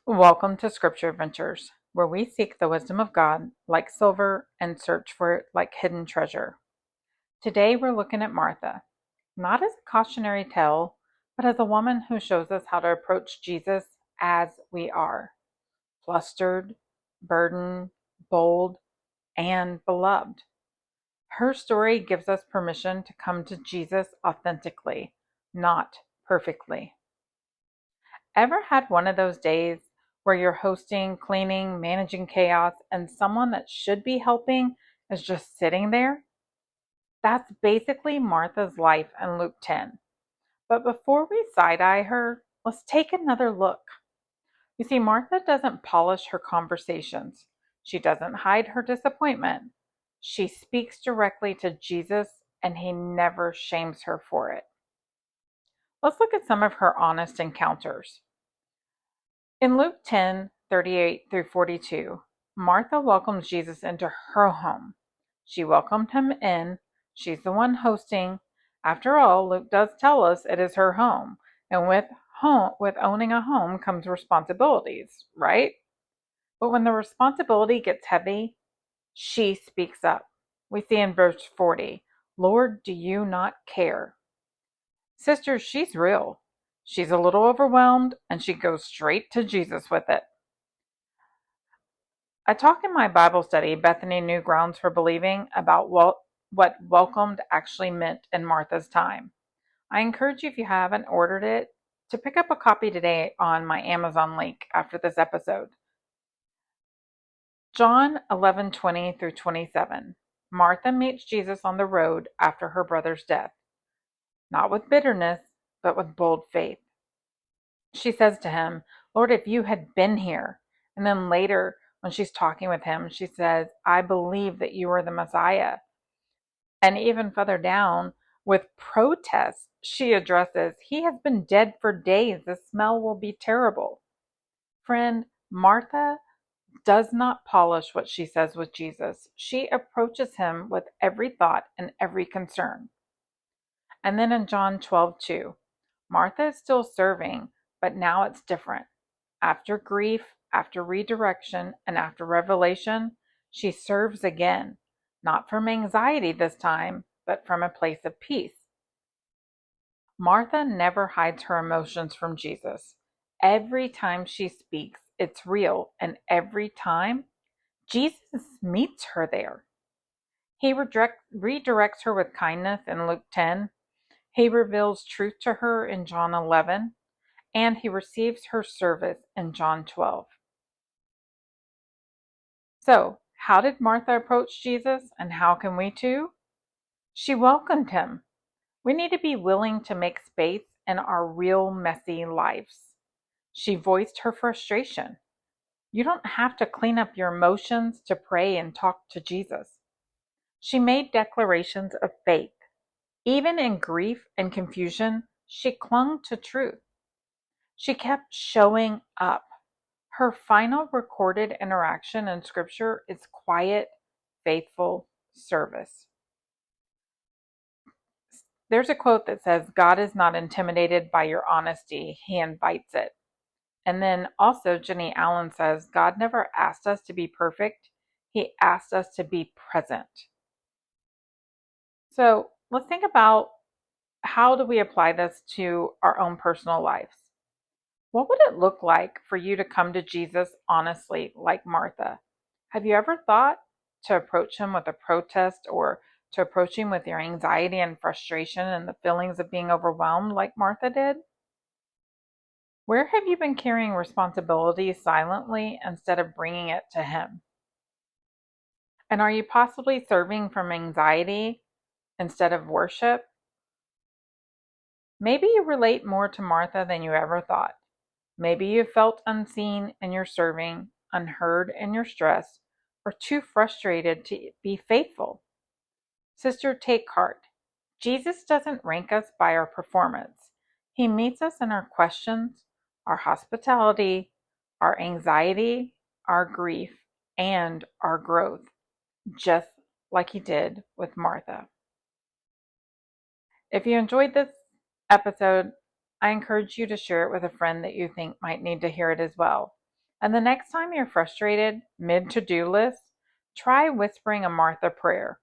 Welcome to Scripture Adventures, where we seek the wisdom of God like silver and search for it like hidden treasure. Today we're looking at Martha, not as a cautionary tale, but as a woman who shows us how to approach Jesus as we are, flustered, burdened, bold, and beloved. Her story gives us permission to come to Jesus authentically, not perfectly. Ever had one of those days where you're hosting, cleaning, managing chaos, and someone that should be helping is just sitting there? That's basically Martha's life in Luke 10. But before we side-eye her, let's take another look. You see, Martha doesn't polish her conversations. She doesn't hide her disappointment. She speaks directly to Jesus, and he never shames her for it. Let's look at some of her honest encounters. In Luke 10:38 through 42, Martha welcomes Jesus into her home. She welcomed him in. She's the one hosting. After all, Luke does tell us it is her home. And with owning a home comes responsibilities, right? But when the responsibility gets heavy, she speaks up. We see in verse 40, "Lord, do you not care?" Sisters, she's real. She's a little overwhelmed, and she goes straight to Jesus with it. I talk in my Bible study, Bethany New Grounds for Believing, about what welcomed actually meant in Martha's time. I encourage you, if you haven't ordered it, to pick up a copy today on my Amazon link after this episode. John 11:20 through 27. Martha meets Jesus on the road after her brother's death, not with bitterness, but with bold faith. She says to him, "Lord, if you had been here." And then later, when she's talking with him, she says, "I believe that you are the Messiah." And even further down, with protest, she addresses, "He has been dead for days. The smell will be terrible." Friend, Martha does not polish what she says with Jesus. She approaches him with every thought and every concern. And then in John 12:2, Martha is still serving, but now it's different. After grief, after redirection, and after revelation, she serves again, not from anxiety this time, but from a place of peace. Martha never hides her emotions from Jesus. Every time she speaks, it's real, and every time, Jesus meets her there. He redirects her with kindness in Luke 10. He reveals truth to her in John 11, and he receives her service in John 12. So, how did Martha approach Jesus, and how can we too? She welcomed him. We need to be willing to make space in our real messy lives. She voiced her frustration. You don't have to clean up your emotions to pray and talk to Jesus. She made declarations of faith. Even in grief and confusion, she clung to truth. She kept showing up. Her final recorded interaction in Scripture is quiet, faithful service. There's a quote that says, "God is not intimidated by your honesty, he invites it." And then also Jenny Allen says, "God never asked us to be perfect, he asked us to be present." So let's think about, how do we apply this to our own personal lives? What would it look like for you to come to Jesus honestly, like Martha? Have you ever thought to approach him with a protest, or to approach him with your anxiety and frustration and the feelings of being overwhelmed like Martha did? Where have you been carrying responsibility silently instead of bringing it to him? And are you possibly serving from anxiety instead of worship? Maybe you relate more to Martha than you ever thought. Maybe you felt unseen in your serving, unheard in your stress, or too frustrated to be faithful. Sister, take heart. Jesus doesn't rank us by our performance. He meets us in our questions, our hospitality, our anxiety, our grief, and our growth, just like he did with Martha. If you enjoyed this episode, I encourage you to share it with a friend that you think might need to hear it as well. And the next time you're frustrated mid to-do list, try whispering a Martha prayer.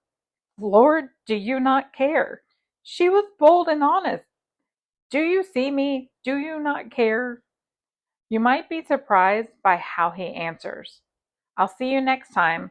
Lord, do you not care? She was bold and honest. Do you see me? Do you not care? You might be surprised by how he answers. I'll see you next time